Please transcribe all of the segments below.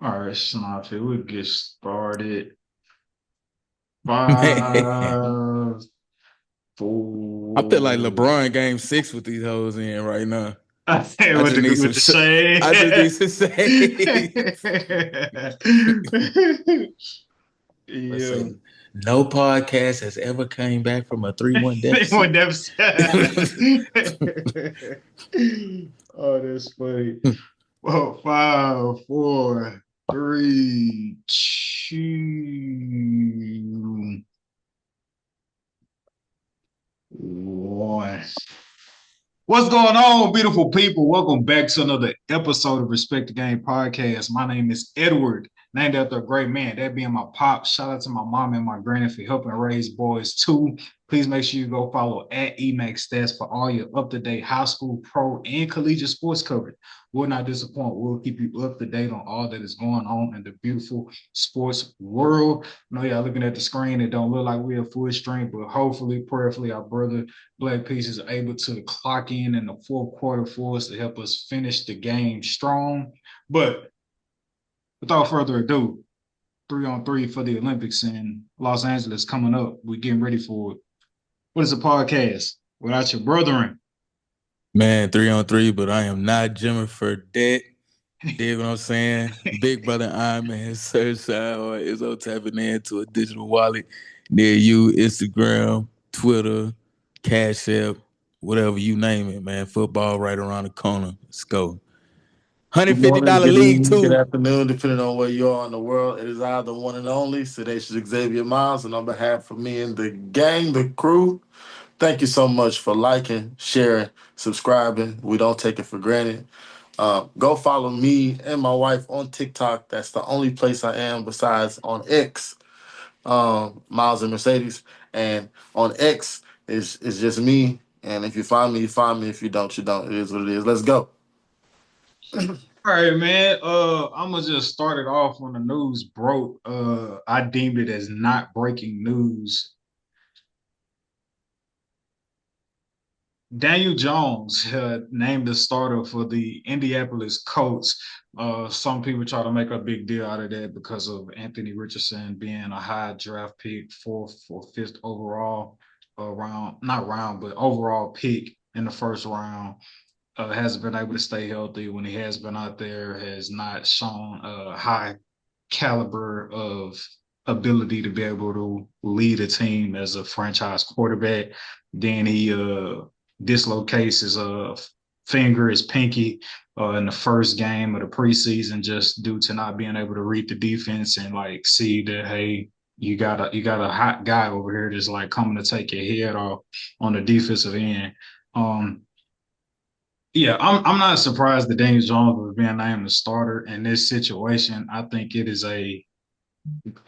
All right, Snappy, we'll get started. Man, Five, I feel like four. LeBron game 6 with these hoes in right now. I said I with just need some the shade. I just need some saves. Let's Yeah, say no podcast has ever came back from a 3-1 they deficit. would never say. Oh, that's funny. Well, five, four, three, two, one. What's going on, beautiful people? Welcome back to another episode of Respect the Game podcast. My name is Edward, named after a great man, that being my pop. Shout out to my mom and my granny for helping raise boys too. Please make sure you go follow at Emax Stats for all your up-to-date high school, pro, and collegiate sports coverage. We'll not disappoint. We'll keep you up to date on all that is going on in the beautiful sports world. I know y'all looking at the screen. It don't look like we're full strength, but hopefully, prayerfully, our brother Black Pieces are able to clock in the fourth quarter for us to help us finish the game strong. But without further ado, 3-on-3 for the Olympics in Los Angeles coming up. We're getting ready for it. What is a podcast without your brethren? Man, 3-on-3, but I am not Jimmy Fredette. Dig what I'm saying? Big brother Iron Man Surfside is on tapping into a digital wallet near you, Instagram, Twitter, Cash App, whatever you name it, man. Football right around the corner. Let's go. Good morning, $150 good league evening, good too. afternoon, depending on where you are in the world. It is I, the one and only, Sedacious Xavier Miles, and on behalf of me and the gang, the crew, thank you so much for liking, sharing, subscribing. We don't take it for granted. Go follow me and my wife on TikTok. That's the only place I am besides on X, Miles and Mercedes. And on X is just me. And if you find me, you find me. If you don't, you don't. It is what it is. Let's go. All right, man. I'm gonna just start it off when the news broke. I deemed it as not breaking news. Daniel Jones named the starter for the Indianapolis Colts. Some people try to make a big deal out of that because of Anthony Richardson being a high draft pick, fourth or fifth overall round, not round, but overall pick in the first round. Hasn't been able to stay healthy when he has been out there, has not shown a high caliber of ability to be able to lead a team as a franchise quarterback. Then he dislocates his finger, his pinky, in the first game of the preseason, just due to not being able to read the defense and like see that, hey, you got a hot guy over here that's like coming to take your head off on the defensive end. Um, yeah, I'm not surprised that Daniel Jones was being named the starter in this situation. I think it is an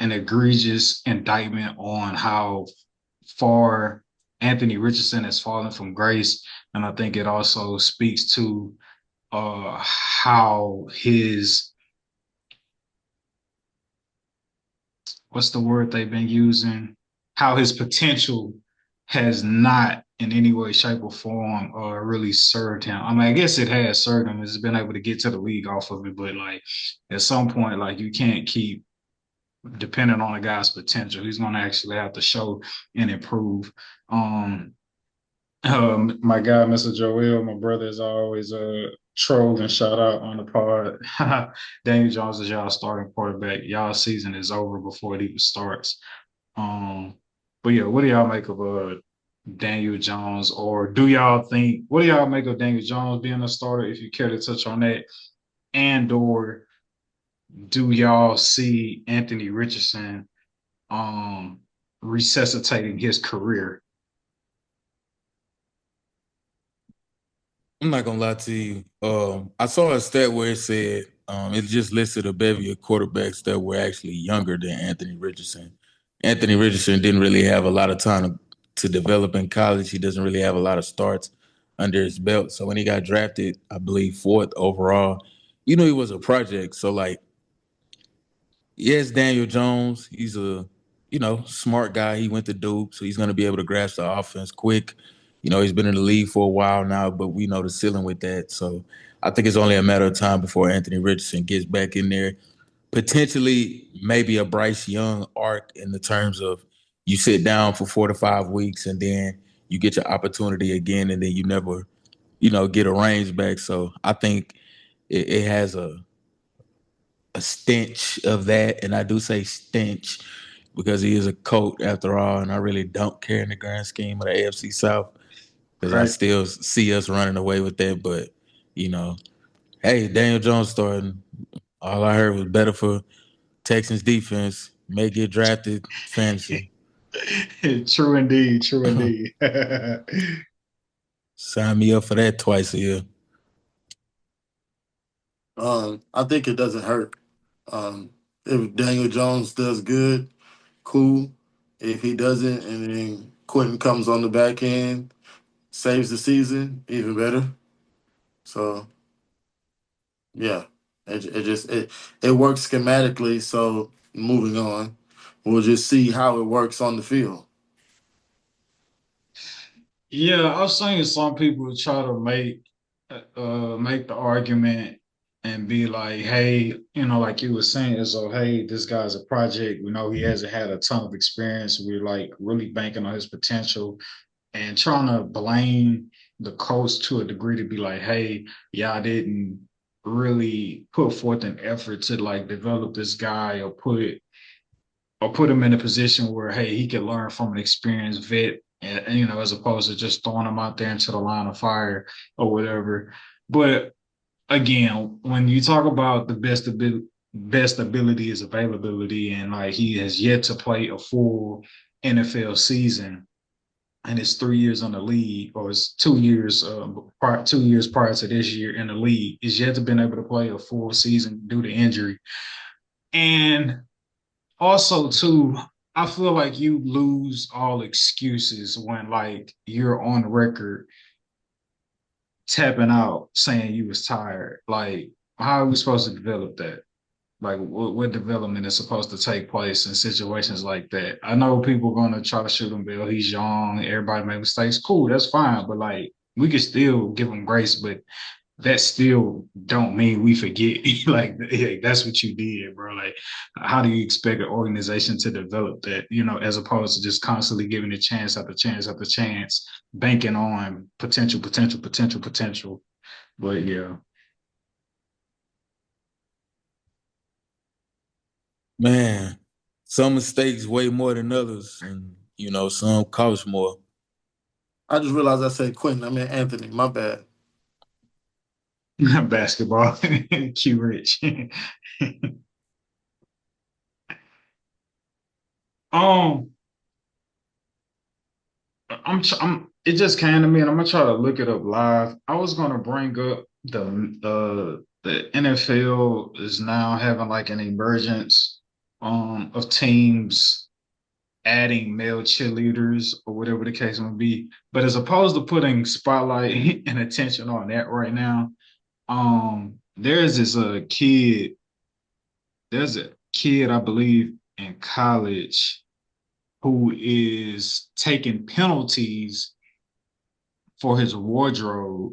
egregious indictment on how far Anthony Richardson has fallen from grace, and I think it also speaks to how his, what's the word they've been using, how his potential has not in any way, shape, or form really served him. I mean, I guess it has served him. He's been able to get to the league off of it, but like at some point, like you can't keep depending on a guy's potential. He's going to actually have to show and improve. Um, my guy, Mr. Joel, my brother, is always troll and shout out on the pod. Daniel Jones is y'all starting quarterback. Y'all season is over before it even starts. Um, but yeah, what do y'all make of Daniel Jones, or do y'all think? What do y'all make of Daniel Jones being a starter? If you care to touch on that, and or do y'all see Anthony Richardson um resuscitating his career? I'm not gonna lie to you. I saw a stat where it said it just listed a bevy of quarterbacks that were actually younger than Anthony Richardson. Anthony Richardson didn't really have a lot of time to develop in college. He doesn't really have a lot of starts under his belt. So when he got drafted, I believe fourth overall, he was a project. So like, yes, Daniel Jones, he's a smart guy. He went to Duke, so he's gonna be able to grasp the offense quick. He's been in the league for a while now, but we know the ceiling with that. So I think it's only a matter of time before Anthony Richardson gets back in there. potentially maybe a Bryce Young arc in the terms of you sit down for 4 to 5 weeks and then you get your opportunity again and then you never, get a range back. So I think it has a stench of that. And I do say stench because he is a coach after all, and I really don't care in the grand scheme of the AFC South because I Right. still see us running away with that. But, hey, Daniel Jones starting. All I heard was better for Texans defense, may get drafted fantasy. True indeed. True indeed. Sign me up for that twice a year. I think it doesn't hurt. If Daniel Jones does good, cool. If he doesn't, and then Quentin comes on the back end, saves the season, even better. So yeah, it works schematically. So moving on, we'll just see how it works on the field. Yeah, I've seen some people try to make the argument and be like, hey, like you were saying, is oh, hey, this guy's a project. We know he hasn't had a ton of experience. We're like really banking on his potential and trying to blame the coach to a degree to be like, hey, y'all didn't really put forth an effort to like develop this guy or put him in a position where hey he could learn from an experienced vet and as opposed to just throwing him out there into the line of fire or whatever. But again, when you talk about the best ability is availability, and like he has yet to play a full NFL season, and it's 3 years in the league, or it's 2 years, 2 years prior to this year in the league, is yet to been able to play a full season due to injury. And also, too, I feel like you lose all excuses when like you're on record tapping out saying you was tired. Like, how are we supposed to develop that? Like, what development is supposed to take place in situations like that? I know people are gonna try to shoot him, Bill. He's young. Everybody make mistakes. Cool, that's fine. But like, we can still give him grace. But that still don't mean we forget. Like, hey, that's what you did, bro. Like, how do you expect an organization to develop that? As opposed to just constantly giving it chance after chance after chance, banking on potential, potential, potential, potential. But yeah. Man, some mistakes weigh more than others, and some cost more. I just realized I said Quentin. I mean Anthony. My bad. Basketball. Q Rich. um, it just came to me, and I'm gonna try to look it up live. I was gonna bring up the NFL is now having like an emergence of teams adding male cheerleaders or whatever the case may be. But as opposed to putting spotlight and attention on that right now, there's this kid. There's a kid, I believe, in college who is taking penalties for his wardrobe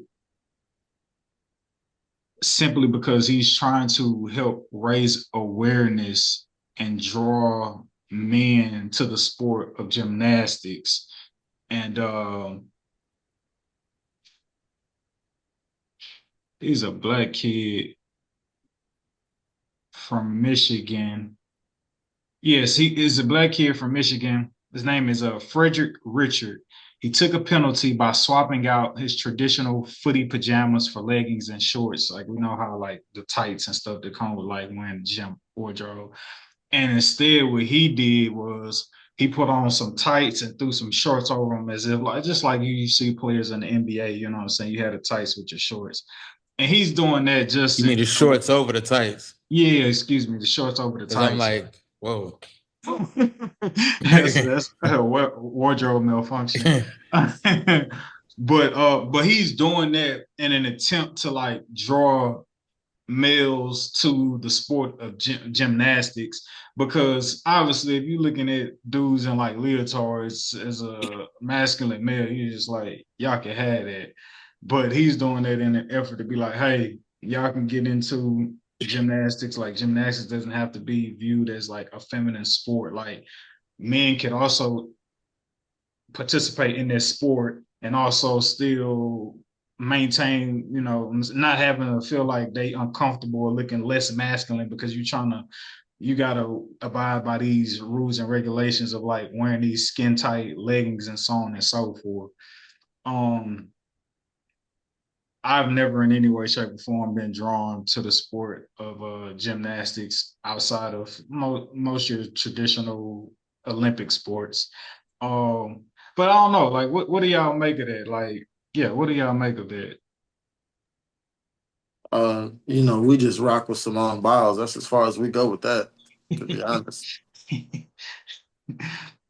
simply because he's trying to help raise awareness and draw men to the sport of gymnastics. And he's a black kid from Michigan. Yes, he is a black kid from Michigan. His name is Frederick Richard. He took a penalty by swapping out his traditional footy pajamas for leggings and shorts. Like we know how like the tights and stuff that come with like wearing gym wardrobe. And instead, what he did was he put on some tights and threw some shorts over them as if like just like you see players in the NBA, you know what I'm saying? You had the tights with your shorts. And he's doing that just You mean the shorts over the tights? Yeah, excuse me, the shorts over the Because I'm tights. like, whoa. That's a wardrobe malfunction. But he's doing that in an attempt to like draw males to the sport of gymnastics, because obviously if you're looking at dudes in like leotards as a masculine male, you're just like y'all can have that. But he's doing that in an effort to be like, hey, y'all can get into gymnastics. Like gymnastics doesn't have to be viewed as like a feminine sport. Like men can also participate in this sport and also still maintain, not having to feel like they uncomfortable or looking less masculine because you gotta abide by these rules and regulations of like wearing these skin tight leggings and so on and so forth. Um, I've never in any way, shape, or form been drawn to the sport of gymnastics outside of most of your traditional Olympic sports. Um, but I don't know, like, what do y'all make of that? Like, yeah, what do y'all make of that? We just rock with Simone Biles. That's as far as we go with that, to be honest.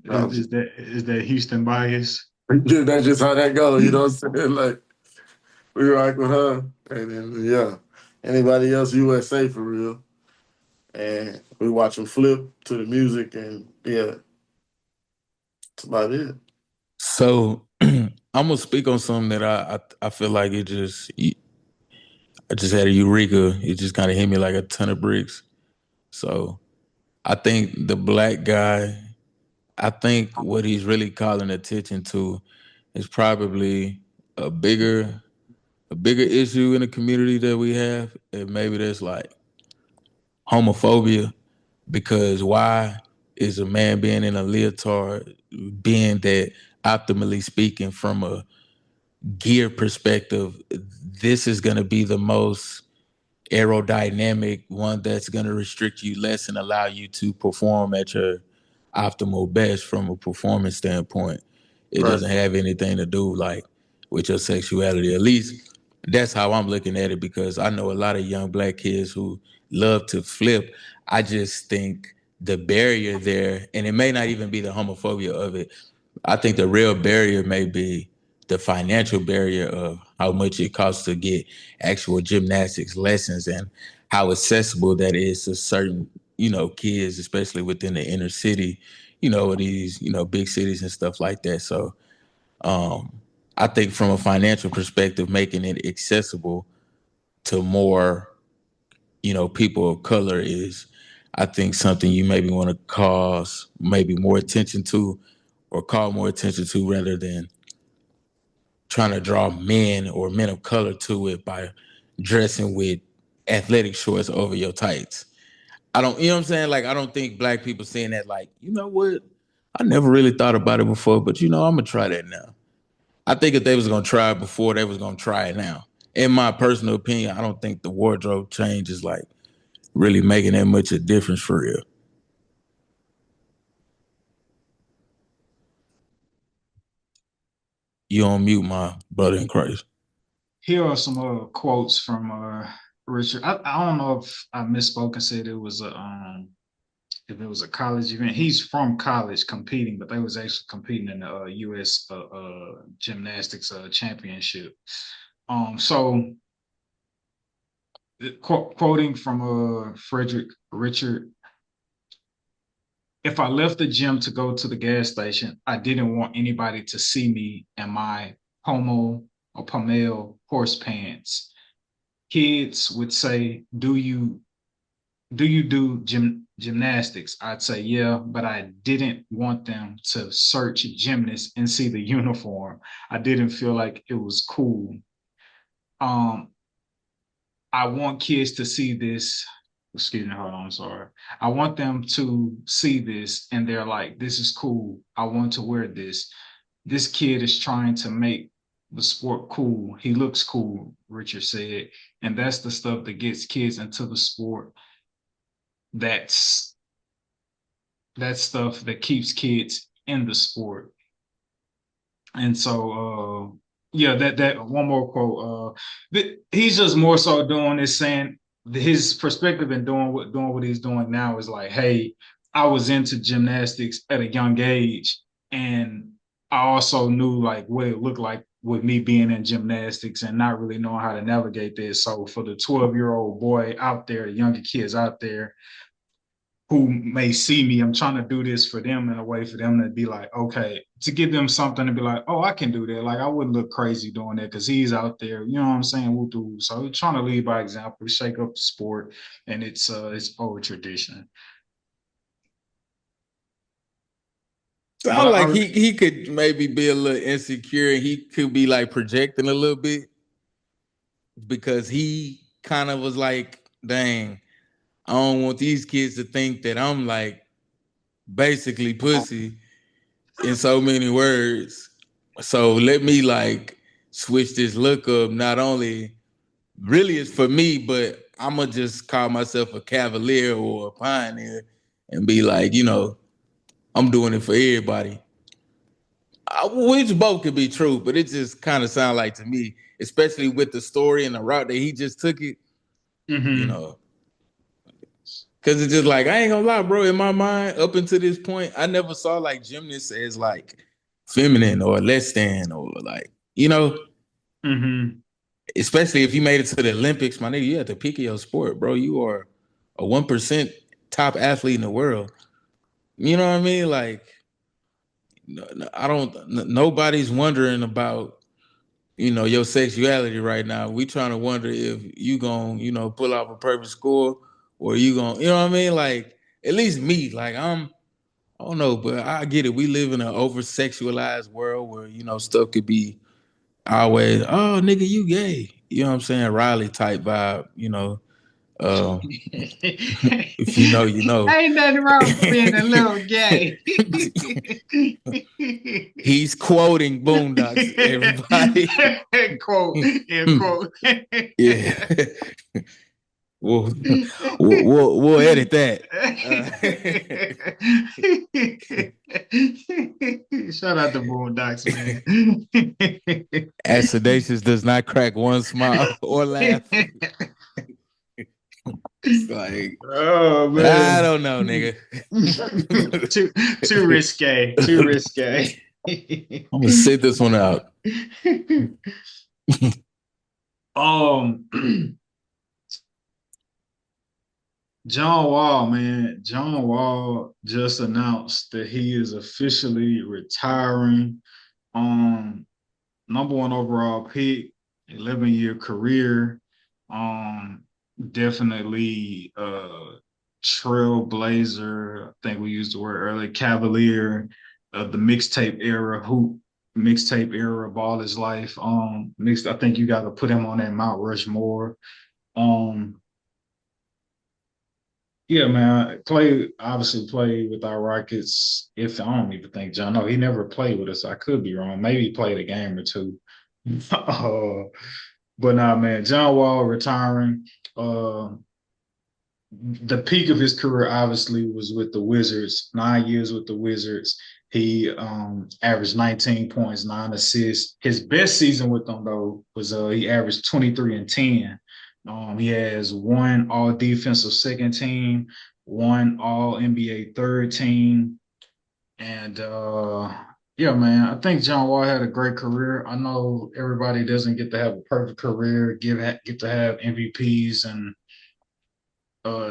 Um, Is that Houston bias? that's just how that goes, you know what I'm saying? Like we rock with her. And then yeah. Anybody else USA for real. And we watch them flip to the music and yeah, that's about it. So I'm gonna speak on something that I feel like I just had a eureka. It just kind of hit me like a ton of bricks. So I think the black guy, I think what he's really calling attention to is probably a bigger a bigger issue in the community that we have, and maybe that's like homophobia. Because why is a man being in a leotard, being that optimally speaking from a gear perspective, this is going to be the most aerodynamic one that's going to restrict you less and allow you to perform at your optimal best from a performance standpoint. It Right. doesn't have anything to do like with your sexuality. At least that's how I'm looking at it, because I know a lot of young black kids who love to flip. I just think the barrier there, and it may not even be the homophobia of it. I think the real barrier may be the financial barrier of how much it costs to get actual gymnastics lessons and how accessible that is to certain, kids, especially within the inner city, these, big cities and stuff like that. So I think from a financial perspective, making it accessible to more, people of color is, I think, something you maybe want to cause maybe more attention to or call more attention to, rather than trying to draw men or men of color to it by dressing with athletic shorts over your tights. I don't, you know what I'm saying? Like, I don't think black people saying that, like, you know what? I never really thought about it before, but I'm gonna try that now. I think if they was gonna try it before, they was gonna try it now. In my personal opinion, I don't think the wardrobe change is like really making that much a difference for real. You on mute, my brother in Christ. Here are some quotes from Richard. I don't know if I misspoke and said it was a if it was a college event. He's from college competing, but they was actually competing in the U.S. Gymnastics championship. So quoting from Frederick Richard, if I left the gym to go to the gas station, I didn't want anybody to see me in my Pomo or Pomel horse pants. Kids would say, do gymnastics? I'd say, yeah, but I didn't want them to search gymnasts and see the uniform. I didn't feel like it was cool. Um, I want kids to see this. Excuse me, hold on, I'm sorry. I want them to see this and they're like, this is cool. I want to wear this. This kid is trying to make the sport cool. He looks cool, Richard said. And that's the stuff that gets kids into the sport. That's stuff that keeps kids in the sport. And so yeah, that one more quote. He's just more so doing this, saying his perspective in doing what he's doing now is like, hey, I was into gymnastics at a young age, and I also knew like what it looked like with me being in gymnastics and not really knowing how to navigate this. So for the 12-year-old boy out there, the younger kids out there, who may see me. I'm trying to do this for them in a way for them to be like, okay, to give them something to be like, oh, I can do that. Like I wouldn't look crazy doing that because he's out there. You know what I'm saying? We'll do. So we're trying to lead by example, shake up the sport, and it's old tradition. Sound like he could maybe be a little insecure. He could be like projecting a little bit because he kind of was like, dang, I don't want these kids to think that I'm like basically pussy in so many words. So let me like switch this look up. Not only really it's for me, but I'm gonna just call myself a cavalier or a pioneer and be like, I'm doing it for everybody. Which both could be true, but it just kind of sounds like to me, especially with the story and the route that he just took it, because it's just like, I ain't gonna lie, bro. In my mind, up until this point, I never saw like gymnasts as like feminine or less than or like, especially if you made it to the Olympics, my nigga, you at the peak of your sport, bro. You are a 1% top athlete in the world. You know what I mean? Like, nobody's wondering about, your sexuality right now. We trying to wonder if you gonna, pull off a perfect score or you gonna, you know what I mean? Like, at least me, like I don't know, but I get it. We live in an over sexualized world where, stuff could be always, oh nigga, you gay. You know what I'm saying? Riley type vibe, if you know, you know. Ain't nothing wrong with being a little gay. He's quoting Boondocks, everybody. Quote, end quote. Yeah. We'll edit that. Shout out to Boondocks, man. As Sedacious does not crack one smile or laugh. It's like, oh man, I don't know, nigga. too risque. Too risque. I'm gonna sit this one out. John Wall, man. John Wall just announced that he is officially retiring. Number one overall pick, 11-year career. Definitely trailblazer. I think we used the word earlier, cavalier of the mixtape era, hoop mixtape era of all his life. I think you got to put him on that Mount Rushmore. Yeah, man. Clay obviously played with our Rockets. If I don't even think John, no, he never played with us. I could be wrong. Maybe he played a game or two. But nah, man, John Wall retiring. The peak of his career obviously was with the Wizards. 9 years with the Wizards. He averaged 19 points, 9 assists. His best season with them though was he averaged 23 and 10. He has one All Defensive Second Team, one All NBA Third Team, and yeah, man, I think John Wall had a great career. I know everybody doesn't get to have a perfect career, get to have MVPs and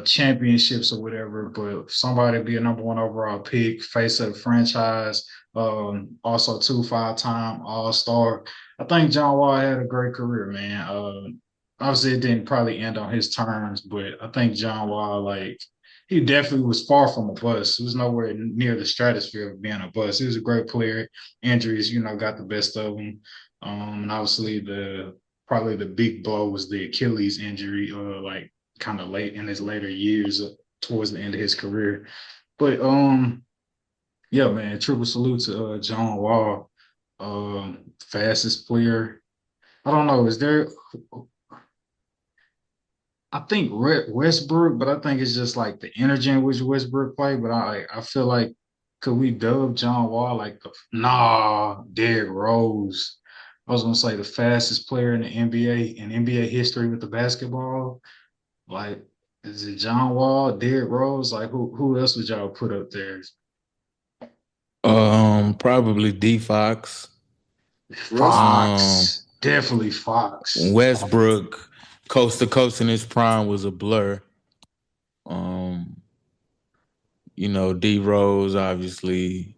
championships or whatever, but somebody be a number one overall pick, face of the franchise, also 5-time All-Star. I think John Wall had a great career, man. Obviously it didn't probably end on his terms, but I think John Wall, like, he definitely was far from a bust. He was nowhere near the stratosphere of being a bust. He was a great player. Injuries, got the best of him. And obviously probably the big blow was the Achilles injury, like kind of late in his later years, towards the end of his career. But yeah, man, triple salute to John Wall, fastest player. I don't know, is there? I think Westbrook, but I think it's just like the energy in which Westbrook played. But I feel like, could we dub John Wall like Derrick Rose? I was gonna say the fastest player in the NBA in NBA history with the basketball. Like, is it John Wall, Derrick Rose? Like, who else would y'all put up there? Probably D Fox. Fox. Definitely Fox. Westbrook, coast to coast in his prime was a blur. D Rose, obviously.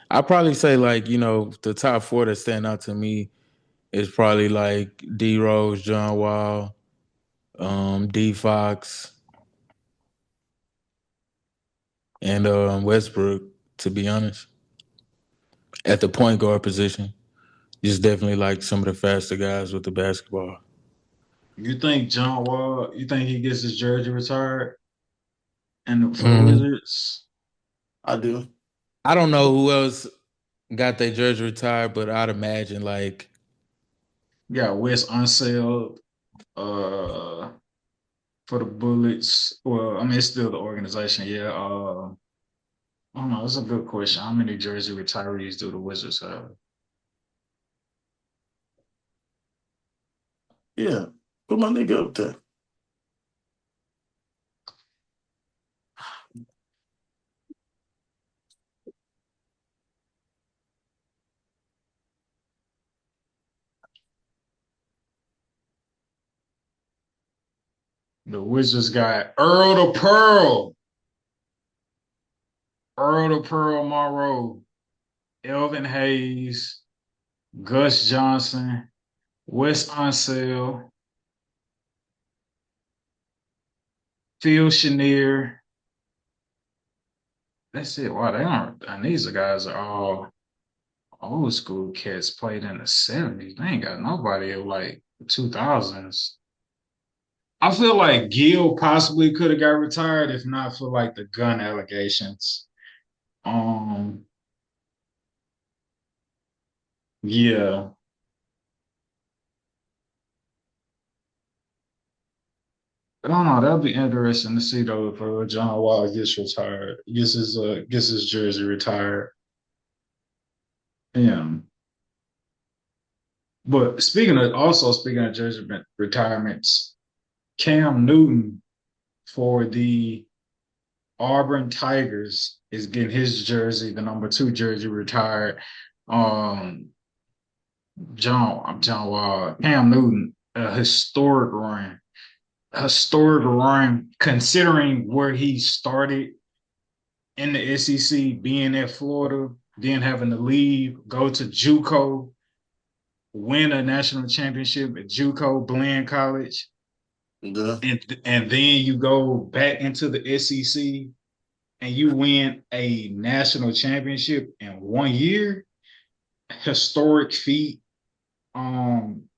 I probably say like, the top four that stand out to me is probably like D Rose, John Wall, D Fox, and Westbrook, to be honest. At the point guard position. Just definitely like some of the faster guys with the basketball. You think John Wall? You think he gets his jersey retired and for the Mhm. Wizards? I do. I don't know who else got their jersey retired, but I'd imagine like You got Wes Unseld for the Bullets. Well, I mean, it's still the organization. Yeah. I don't know. That's a good question. How many jersey retirees do the Wizards have? Yeah. Put my nigga up there. The Wizards got Earl the Pearl, Earl the Pearl Monroe, Elvin Hayes, Gus Johnson, Wes Unseld, Phil Chenier. That's it. Wow, they aren't. And these guys are all old school cats played in the 70s. They ain't got nobody of like 2000s. I feel like Gil possibly could have got retired if not for like the gun allegations. Um, yeah. I don't know. That'll be interesting to see though if John Wall gets retired, gets his jersey retired. Yeah. But speaking of jersey retirements, Cam Newton for the Auburn Tigers is getting his jersey, the number 2 jersey, retired. Um, John Wall, Cam Newton, a historic run considering where he started in the SEC, being at Florida, then having to leave, go to JUCO, win a national championship at JUCO, Bland College, Yeah. and then you go back into the SEC and you win a national championship in 1 year. Historic feat. Um,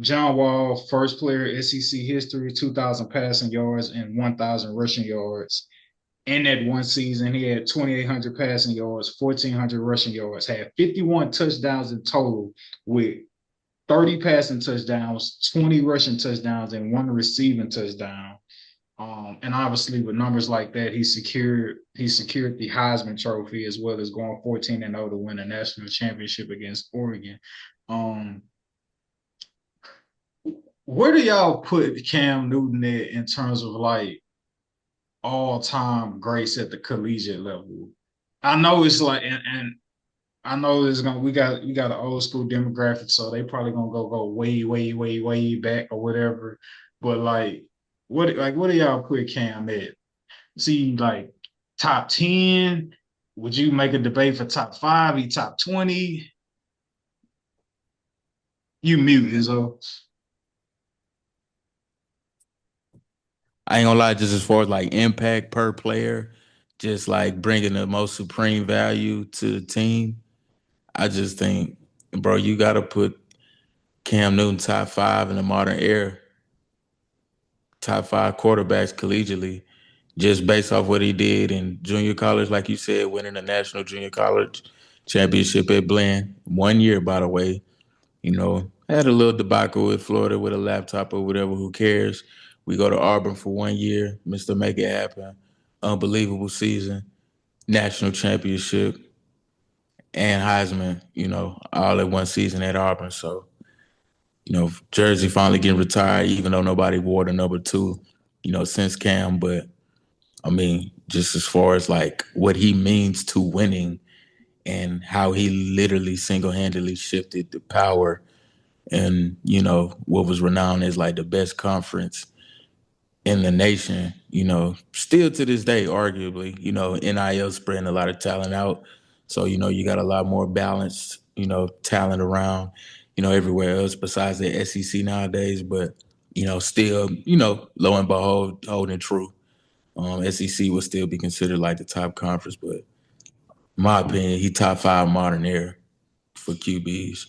John Wall, first player SEC history, 2,000 passing yards and 1,000 rushing yards. In that one season, he had 2,800 passing yards, 1,400 rushing yards, had 51 touchdowns in total with 30 passing touchdowns, 20 rushing touchdowns, and 1 receiving touchdown. And obviously, with numbers like that, he secured the Heisman Trophy as well as going 14-0 to win a national championship against Oregon. Um, where do y'all put Cam Newton at in terms of like all-time greats at the collegiate level? I know it's like, and I know it's gonna we got an old school demographic, so they probably gonna go way, way, way, way back or whatever. But what do y'all put Cam at? See, like top 10? Would you make a debate for top 5? He top 20? You mute Izzo. I ain't gonna lie, just as far as like impact per player, just like bringing the most supreme value to the team. I just think, bro, you got to put Cam Newton top 5 in the modern era, top 5 quarterbacks collegiately, just based off what he did in junior college, like you said, winning the national junior college championship at Bland. 1 year, by the way. Had a little debacle with Florida with a laptop or whatever. Who cares? We go to Auburn for 1 year. Mr. Make It Happen. Unbelievable season. National championship and Heisman, all at one season at Auburn. So, Jersey finally getting retired, even though nobody wore the number 2, since Cam. But, I mean, just as far as like what he means to winning and how he literally single-handedly shifted the power and what was renowned as like the best conference in the nation, still to this day, arguably, NIL spreading a lot of talent out. So, you got a lot more balanced, talent around, everywhere else besides the SEC nowadays. But, still, lo and behold, holding true. SEC would still be considered like the top conference, but in my opinion, he top 5 modern era for QBs.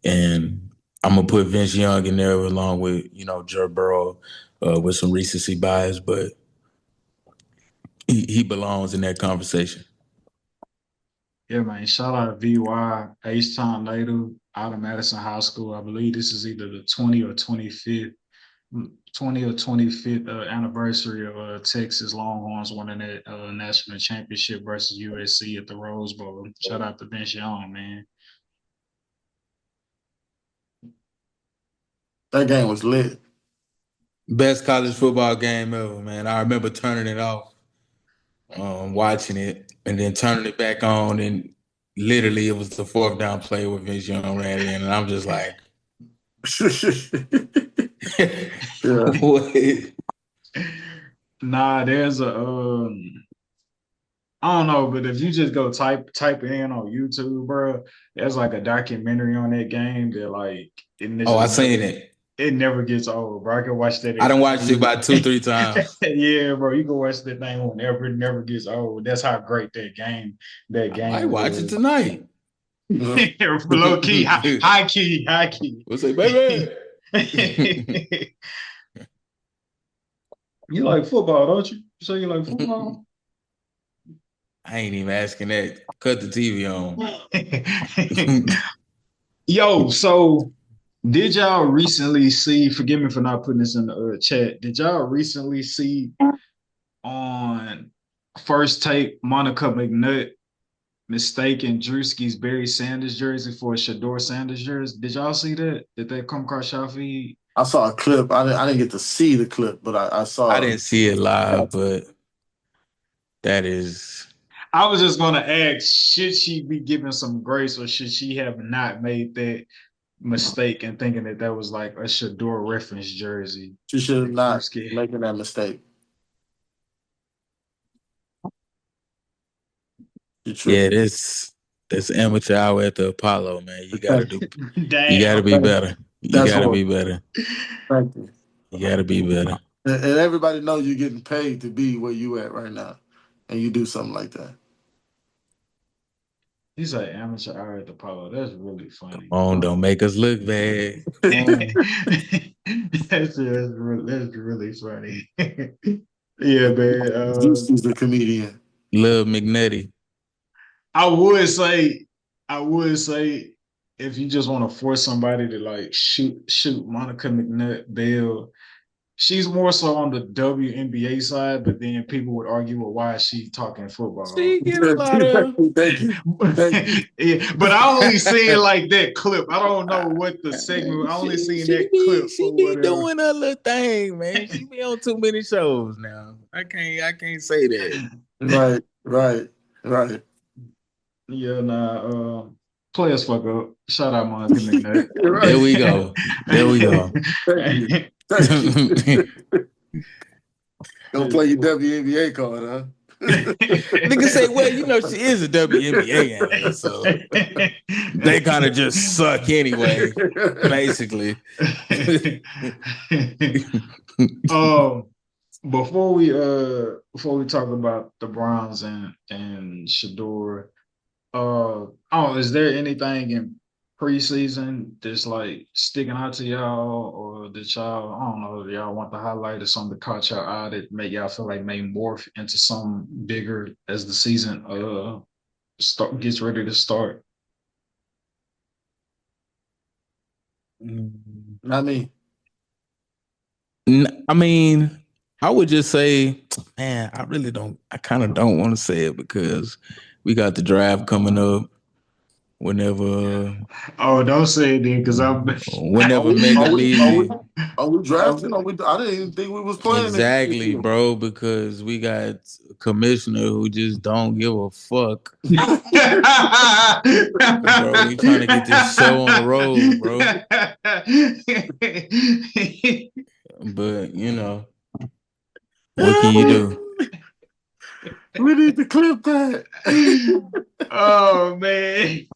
And I'm gonna put Vince Young in there along with, Joe Burrow with some recency bias, but he belongs in that conversation. Yeah, man. Shout out to VY, H-Town native out of Madison High School. I believe this is either the 20 or 25th anniversary of Texas Longhorns winning that national championship versus USC at the Rose Bowl. Shout out to Vince Young, man. That game was lit. Best college football game ever, man. I remember turning it off, watching it, and then turning it back on, and literally it was the 4th down play with Vince Young ran in, and I'm just like, Nah, there's a I don't know, but if you just go type it in on YouTube, bro, there's like a documentary on that game that like I seen it. It never gets old, bro. I can watch that. I done watched it about 2-3 times. Yeah, bro. You can watch that thing whenever. It never gets old. That's how great that game. I watch it tonight. Low key, high key. What's it, baby? You like football, don't you? You say you like football? I ain't even asking that. Cut the TV on. Yo, so did y'all recently see, forgive me for not putting this in the chat, did y'all recently see on First Take Monica McNutt mistaking Drewski's Barry Sanders jersey for a Shedeur Sanders jersey? Did y'all see that? Did that come across y'all feed? I saw a clip. I didn't get to see the clip, but I saw it. I didn't see it live, but that is... I was just going to ask, should she be given some grace or should she have not made that mistake and thinking that was like a Shedeur reference jersey? She should have not making that mistake. Yeah, this amateur hour at the Apollo, man. You gotta do. You gotta be better. You gotta be better. Thank you. You gotta be better. And everybody knows you're getting paid to be where you at right now, and you do something like that. He's like amateur hour at the Apollo. That's really funny. Come on, don't make us look bad. That's really funny. Yeah, man. This is the comedian. Lil McNutty. I would say if you just want to force somebody to like shoot Monica McNutt Bell, she's more so on the WNBA side, but then people would argue, well, why is she talking football? She get a lot of... Thank you. Yeah, but I only seen like that clip. I don't know what the segment. I only seen that clip. She be doing her little thing, man. She be on too many shows now. I can't say that. Right. Yeah, nah. Players fuck up. Shout out Monica McNutt. Right. There we go. Don't play your WNBA card, huh? Nigga say, well, she is a WNBA analyst, so they kind of just suck anyway, basically. Before we talk about the Browns and Shedeur, is there anything in preseason that's like sticking out to y'all, or that y'all, I don't know, y'all want to highlight or something that caught y'all eye that make y'all feel like may morph into something bigger as the season gets ready to start? Not me. I mean, I would just say, man, I kind of don't want to say it because we got the draft coming up. Whenever... don't say it then, because I'm... Whenever Megan Beasley... Are we drafting? I didn't even think we was playing. Exactly, bro, because we got a commissioner who just don't give a fuck. Bro, we trying to get this show on the road, bro. But, What can you do? We need to clip that. Oh man.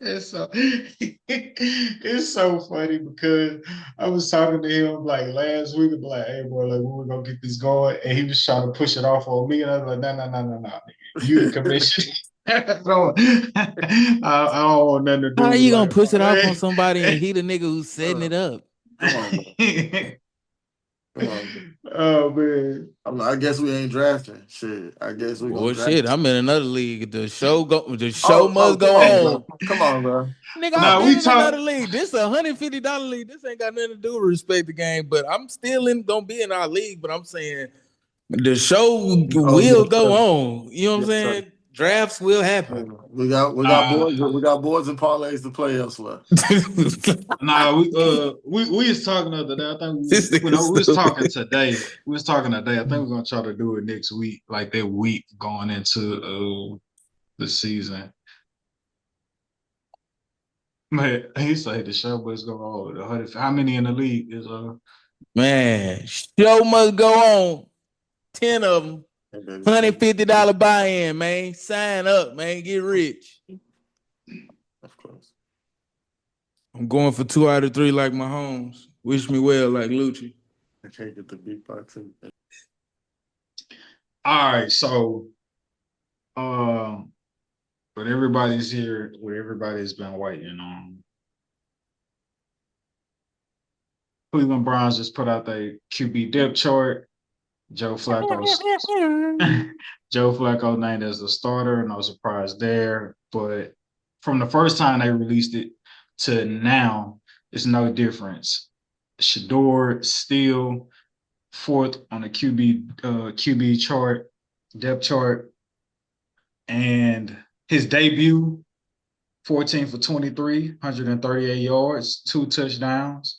It's so it's so funny because I was talking to him like last week. I'm like, "Hey, bro, like when we gonna get this going?" And he was trying to push it off on me, and I was like, "No, no, no, no, no, nigga. You the commission. I don't want nothing to do How with you gonna like, push it off on somebody and he the nigga who's setting it up? Come on, bro. Come on, bro. Oh man, I guess we ain't drafting. Shit. I guess we gonna draft. Bullshit. I'm in another league. The show Oh, must come go on, on. bro. Come on, bro. Nigga, Come I've now on. been we in another talk. league. This is $150 league. This ain't got nothing to do with respect the game, but I'm still gonna be in our league. But I'm saying the show Oh, will yes, go sir. on. You know what I'm Yes, sir. saying? Drafts will happen. We got Nah, boards and parlays to play elsewhere. nah, we was talking the other day. I think This we nigga know we was talking stupid. today. We was talking today. I think we're gonna try to do it next week, like that week going into the season. Man, he said the show was go on. How many in the league is Man, show must go on. 10 of them. Hey, baby. $150 buy-in, man. Sign up, man. Get rich. Of course. I'm going for 2 out of 3 like Mahomes. Wish me well like Lucci. I can't get the beatbox. all right, so um but everybody's here, what everybody's been waiting on. Cleveland Browns just put out their QB depth chart. Joe Flacco's Joe Flacco named as the starter, no surprise there. But from the first time they released it to now, it's no difference. Shador still fourth on the QB chart, depth chart, and his debut, 14 for 23, 138 yards, 2 touchdowns.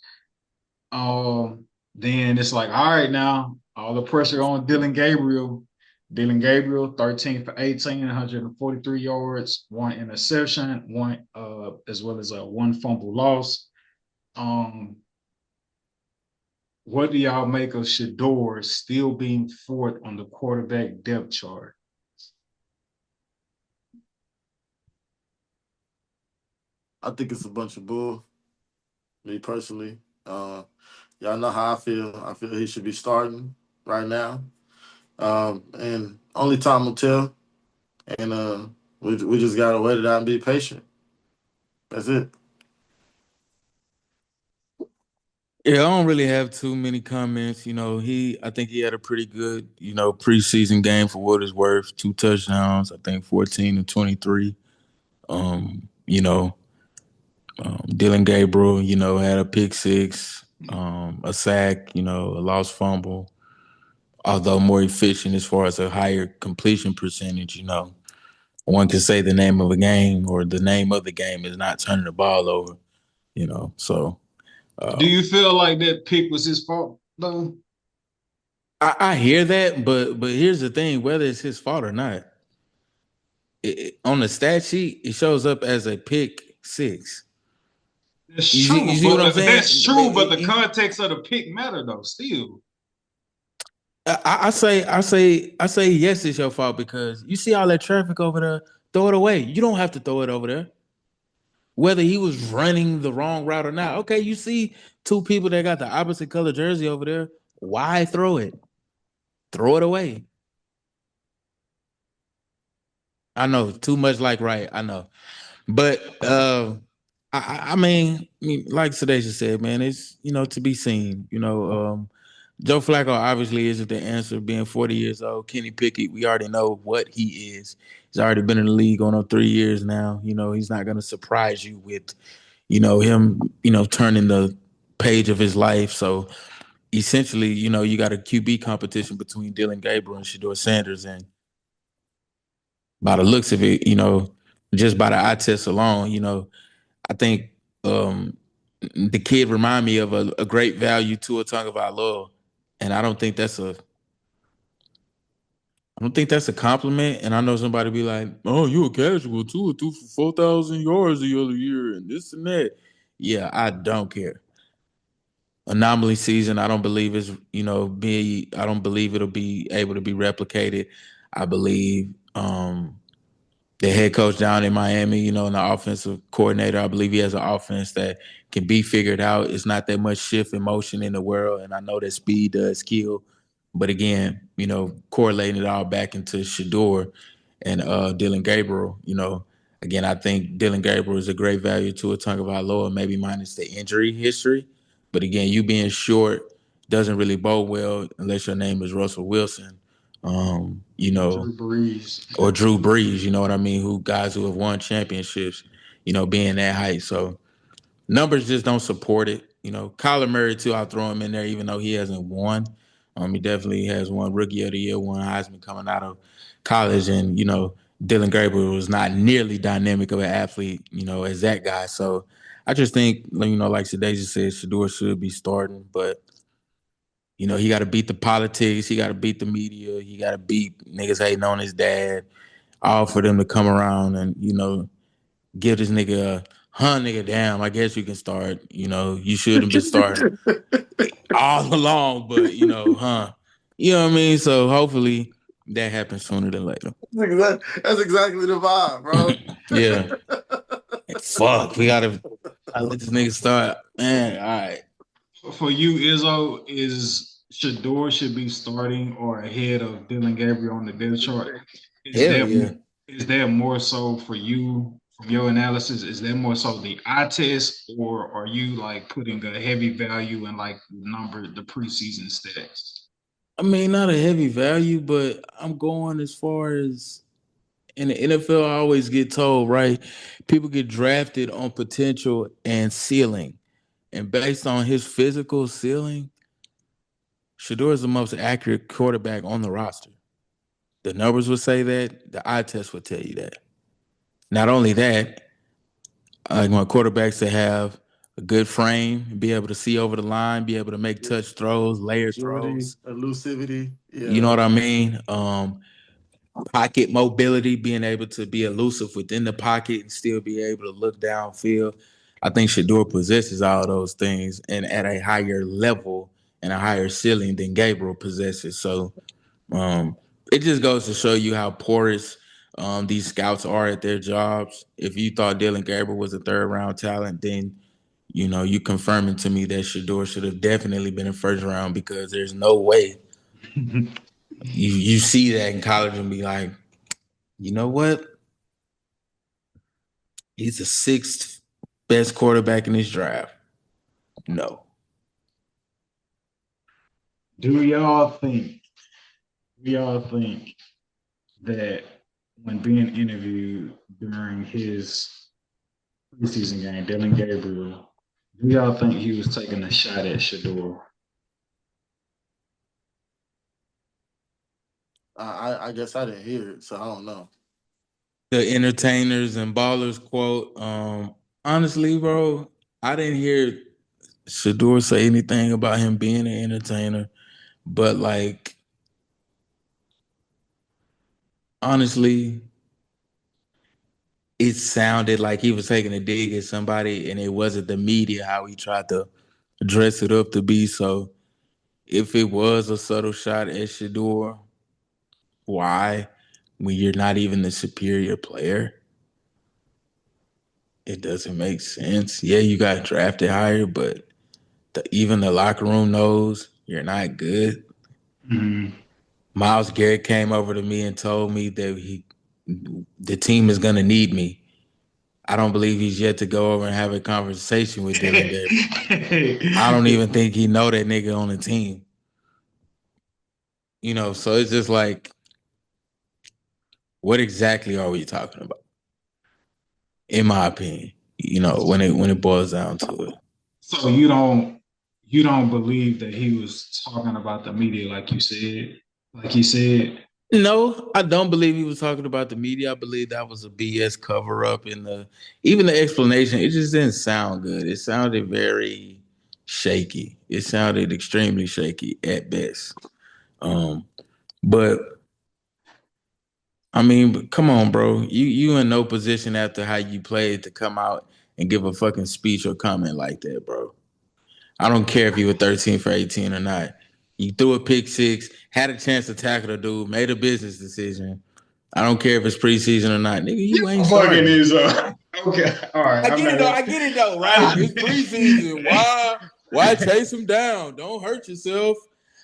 Then it's like, all right, now all the pressure on Dylan Gabriel. Dylan Gabriel, 13 for 18, 143 yards, 1 interception, one as well as a 1 fumble loss. What do y'all make of Shador still being fourth on the quarterback depth chart? I think it's a bunch of bull. Me personally. Y'all know how I feel. I feel he should be starting right now. And only time will tell. And we just gotta wait it out and be patient. That's it. Yeah, I don't really have too many comments. I think he had a pretty good, preseason game for what it's worth. 2 touchdowns, I think 14 to 23. Dylan Gabriel, had a pick six, a sack, a lost fumble. Although more efficient as far as a higher completion percentage, one can say the name of a game or the name of the game is not turning the ball over, So Do you feel like that pick was his fault though? I hear that, but here's the thing: whether it's his fault or not, on the stat sheet it shows up as a pick six. That's You see, true, you see what I'm but saying? that's true. But the context of the pick matter though. Still, I say yes, it's your fault because you see all that traffic over there. Throw it away. You don't have to throw it over there. Whether he was running the wrong route or not. Okay, you see 2 people that got the opposite color jersey over there. Why throw it? Throw it away. I know too much like right. I know, but I mean, like Sedacia said, man, it's to be seen. Joe Flacco obviously isn't the answer. Being 40 years old, Kenny Pickett, we already know what he is. He's already been in the league on 3 years now. He's not going to surprise you with, him, turning the page of his life. So essentially, you got a QB competition between Dylan Gabriel and Shador Sanders, and by the looks of it, just by the eye test alone, I think the kid remind me of a great value to a Tongue of Our and I don't think that's a compliment. And I know somebody be like, "Oh, you a casual too? Threw for 4,000 yards the other year and this and that." Yeah, I don't care. anomaly season. I don't believe I don't believe it'll be able to be replicated. I believe the head coach down in Miami, and the offensive coordinator, I believe he has an offense that can be figured out. It's not that much shift in motion in the world, and I know that speed does kill. But again, correlating it all back into Shador and Dylan Gabriel, again, I think Dylan Gabriel is a great value to a Tagovailoa, maybe minus the injury history. But again, you being short doesn't really bode well unless your name is um, Drew Brees. or Drew Brees, you know what I mean? Guys who have won championships, being that height. So numbers just don't support it. Kyler Murray too, I'll throw him in there, even though he hasn't won. He definitely has won Rookie of the Year, won Heisman coming out of college, and Dylan Gabriel was not nearly dynamic of an athlete, as that guy. So I just think, like Shadasia said, Shador should be starting, but he got to beat the politics, he got to beat the media, he got to beat niggas hating on his dad, all for them to come around and give this nigga a nigga, damn, I guess you can start. You shouldn't be starting all along, but you know what I mean? So hopefully that happens sooner than later. That's exactly the vibe, bro. Yeah. Fuck, we gotta let this nigga start. Man, all right. For you, Izzo, is Shador should be starting or ahead of Dylan Gabriel on the depth chart? Is there more so for you from your analysis? Is there more so the eye test, or are you like putting a heavy value in like the preseason stats? I mean, not a heavy value, but I'm going as far as in the NFL. I always get told, right? People get drafted on potential and ceiling. And based on his physical ceiling, Shador is the most accurate quarterback on the roster. The numbers would say that. The eye test would tell you that. Not only that, I want quarterbacks to have a good frame, be able to see over the line, be able to make touch throws, layered throws. Elusivity. Yeah. You know what I mean? Pocket mobility, being able to be elusive within the pocket and still be able to look downfield. I think Shador possesses all those things and at a higher level and a higher ceiling than Gabriel possesses. So it just goes to show you how porous these scouts are at their jobs. If you thought Dylan Gabriel was a third round talent, then you confirming to me that Shador should have definitely been a first round, because there's no way you see that in college and be like, you know what? He's the sixth best quarterback in this draft. No. Do y'all think that when being interviewed during his preseason game, Dylan Gabriel, do y'all think he was taking a shot at Shador? I guess I didn't hear it, so I don't know. The entertainers and ballers quote. Honestly, bro, I didn't hear Shador say anything about him being an entertainer, but like, honestly, it sounded like he was taking a dig at somebody, and it wasn't the media how he tried to dress it up to be. So if it was a subtle shot at Shador, why? When you're not even the superior player, it doesn't make sense. Yeah, you got drafted higher, but even the locker room knows you're not good. Mm-hmm. Myles Garrett came over to me and told me that the team is going to need me. I don't believe he's yet to go over and have a conversation with Dylan Gabriel. I don't even think he know that nigga on the team. So it's just like, what exactly are we talking about? In my opinion, when it boils down to it. So you don't believe that he was talking about the media like you said, like he said? No, I don't believe he was talking about the media. I believe that was a BS cover up, and even the explanation, it just didn't sound good. It sounded very shaky. It sounded extremely shaky at best. But I mean, come on, bro. You in no position after how you played to come out and give a fucking speech or comment like that, bro. I don't care if you were 13 for 18 or not. You threw a pick six, had a chance to tackle the dude, made a business decision. I don't care if it's preseason or not. Nigga, you ain't Fucking starting. is okay. All right. I get it though, right? It's preseason. Why chase him down? Don't hurt yourself.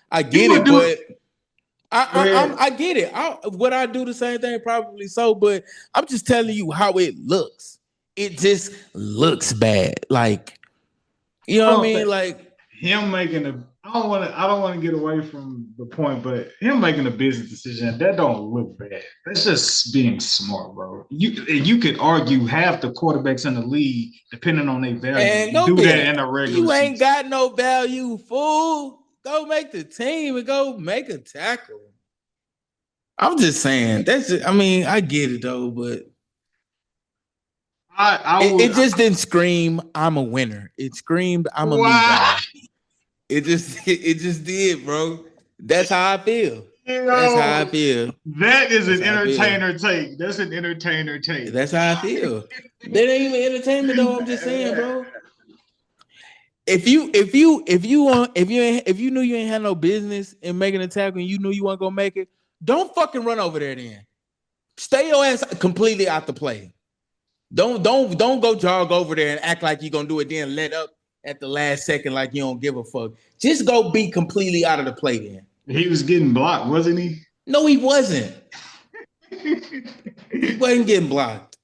I get it, but I get it. Would I do the same thing? Probably so, but I'm just telling you how it looks. It just looks bad. Like, you know what I mean? Like him making a I don't want to get away from the point, but him making a business decision, that don't look bad. That's just being smart, bro. You could argue half the quarterbacks in the league, depending on their value, and do that in a regular You ain't season. got no value, fool. Go make the team and go make a tackle. I'm just saying. I get it though, but it just didn't scream I'm a winner. It screamed I'm a me guy. It just did, bro. That's how I feel. That's how I feel. That is an entertainer take. That's an entertainer take. That's how I feel. That ain't even entertainment though. I'm just saying, bro. If you knew you ain't had no business in making a tackle and you knew you weren't gonna make it, don't fucking run over there then. Stay your ass completely out the play. Don't go jog over there and act like you're gonna do it, then let up at the last second like you don't give a fuck. Just go be completely out of the play then. He was getting blocked, wasn't he? No, he wasn't. He wasn't getting blocked.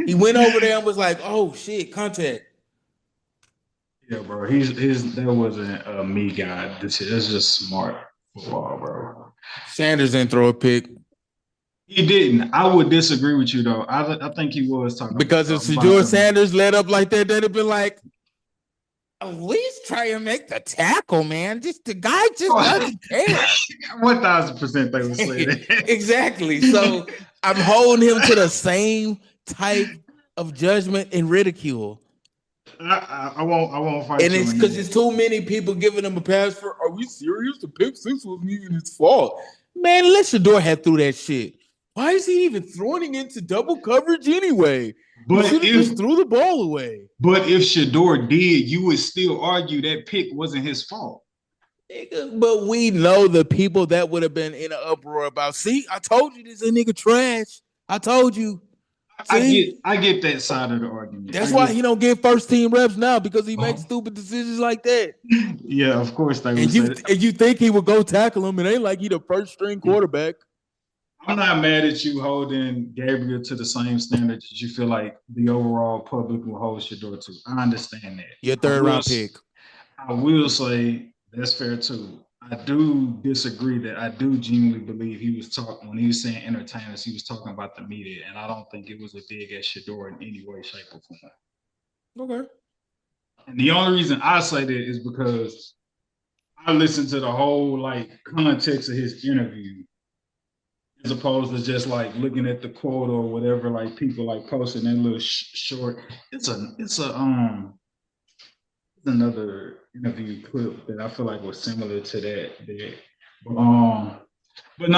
He went over there and was like, oh shit, contact. Yeah, bro. That wasn't a me guy. That's just smart football, bro. Sanders didn't throw a pick. He didn't. I would disagree with you though. I think he was talking because if Shedeur Sanders led up like that, they'd have been like, at least try and make the tackle, man. Just the guy just doesn't care. 1,000% they would say that. Exactly. So I'm holding him to the same type of judgment and ridicule. I won't fight. And it's because there's too many people giving him a pass for. Are we serious? The pick six wasn't even his fault. Man, let Shedeur head through that shit. Why is he even throwing into double coverage anyway? But he just threw the ball away. But if Shedeur did, you would still argue that pick wasn't his fault. But we know the people that would have been in an uproar about. See, I told you this a nigga trash. I told you. I get that side of the argument. That's why he don't get first team reps now because he makes stupid decisions like that. Yeah, of course they would. And you think he would go tackle him? It ain't like he the first string quarterback. I'm not mad at you holding Gabriel to the same standard that you feel like the overall public will hold Shedeur to. I understand that. Your third round pick. I will say that's fair too. I do disagree that I do genuinely believe he was talking when he was saying entertainers, he was talking about the media, and I don't think it was a dig at Shedeur in any way, shape, or form. Okay. And the only reason I say that is because I listened to the whole context of his interview, as opposed to just looking at the quote or whatever people posting that little short. It's another interview clip that I feel like was similar to that. But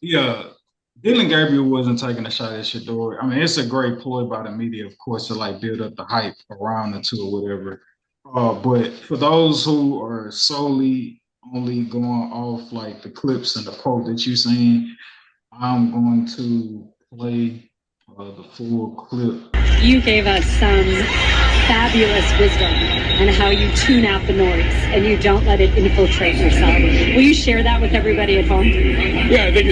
yeah, Dillon Gabriel wasn't taking a shot at Shedeur. I mean, it's a great ploy by the media, of course, to build up the hype around the two or whatever. But for those who are solely only going off the clips and the quote that you're saying, I'm going to play the full clip. You gave us some fabulous wisdom on how you tune out the noise and you don't let it infiltrate yourself. Will you share that with everybody at home? Yeah, I think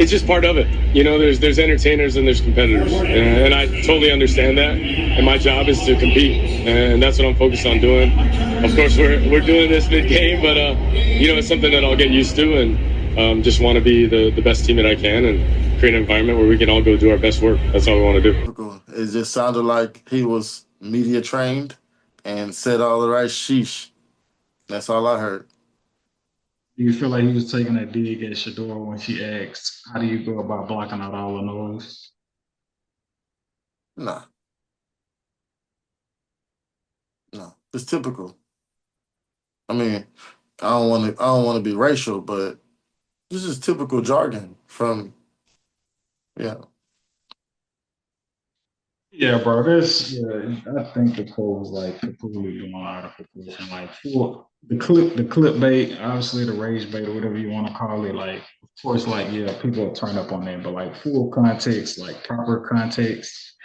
it's just part of it. You know, there's entertainers and there's competitors, and I totally understand that. And my job is to compete, and that's what I'm focused on doing. Of course, we're doing this mid-game, but it's something that I'll get used to, and just want to be the best team that I can and create an environment where we can all go do our best work. That's all we want to do. It just sounded like he was media trained and said all the right sheesh. That's all I heard. Do you feel like he was taking a dig at Shedeur when she asked, how do you go about blocking out all the noise? No, it's typical. I mean, I don't want to be racial, but this is typical jargon from, Yeah, bro. I think the quote was like completely blown out of proportion. Like for the clickbait, obviously the rage bait or whatever you want to call it. Like, of course, like yeah, people turn up on that, but like full context, like proper context,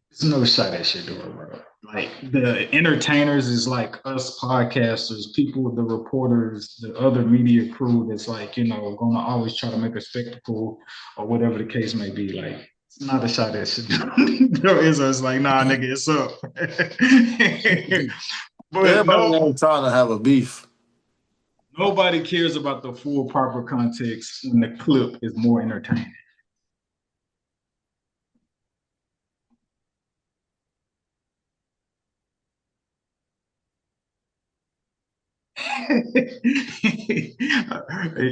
there's no shot at shit doing, bro. Like the entertainers is like us podcasters, people, the reporters, the other media crew that's like, gonna always try to make a spectacle or whatever the case may be. Like it's not a shot at shit. There is us like, nah, nigga, it's up. But Everybody no, ain't trying to have a beef. nobody cares about the full proper context when the clip is more entertaining.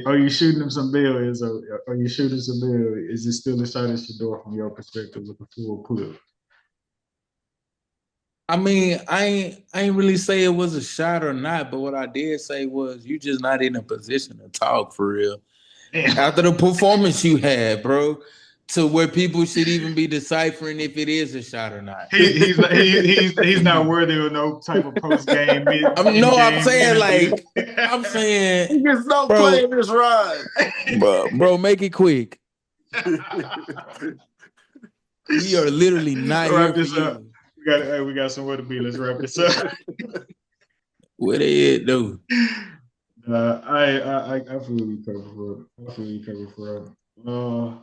Are you shooting him some bail? Are you shooting some bail? Is it still a shot at Shador from your perspective with the full clip? I mean, I ain't really say it was a shot or not, but what I did say was you just not in a position to talk for real. Damn. After the performance you had, bro, to where people should even be deciphering if it is a shot or not. He's not worthy of no type of post game. I'm saying like I'm saying, He gets no bro, play in this ride. bro, make it quick. We are literally not here wrap for this up. you. We got somewhere to be. Let's wrap this up. Where they at though? I feel you cover for it. I feel you cover for it.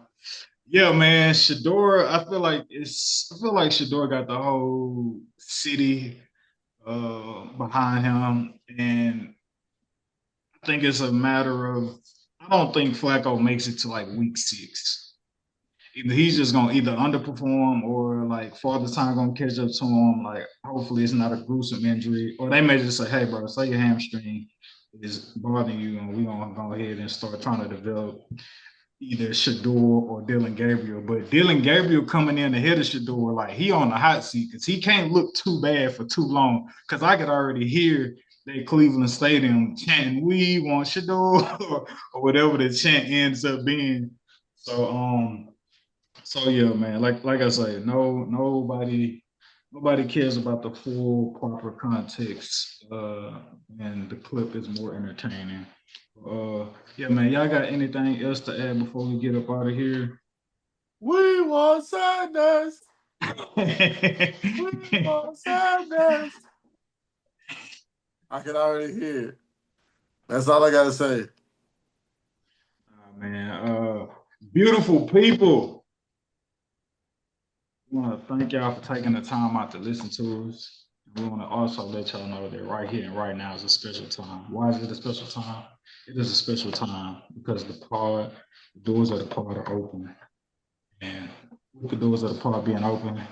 Yeah, man, Shador. I feel like Shador got the whole city behind him, and I think it's a matter of. I don't think Flacco makes it to like week 6. Either he's just gonna either underperform or like Father Time gonna catch up to him. Like hopefully it's not a gruesome injury, or they may just say, "Hey, bro, say your hamstring is bothering you, and we're gonna go ahead and start trying to develop either Shador or Dylan Gabriel." But Dylan Gabriel coming in ahead of Shador, like he on the hot seat because he can't look too bad for too long. Because I could already hear that Cleveland Stadium chanting, "We want Shador," or whatever the chant ends up being. So so yeah, man. Like I say, nobody cares about the full proper context, and the clip is more entertaining. Yeah, man. Y'all got anything else to add before we get up out of here? We want sadness. We want sadness. I can already hear it. That's all I gotta say. Man, beautiful people. We want to thank y'all for taking the time out to listen to us. We want to also let y'all know that right here and right now is a special time. Why is it a special time? It is a special time because the doors of the pod are open. And with the doors of the pod being open,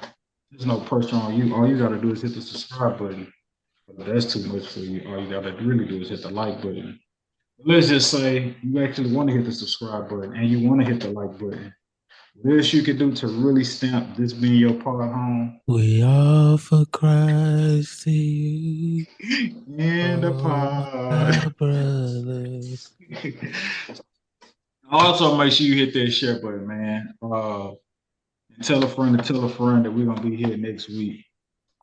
there's no pressure on you. All you got to do is hit the subscribe button. But that's too much for you. All you got to really do is hit the like button. Let's just say you actually want to hit the subscribe button and you want to hit the like button. What else you can do to really stamp this being your pod home? We offer Christ to you. And the pod. Brothers. Also, make sure you hit that share button, man. Tell a friend to tell a friend that we're gonna be here next week.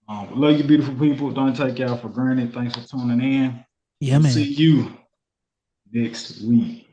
Love you, beautiful people. Don't take y'all for granted. Thanks for tuning in. Yeah, man. See you next week.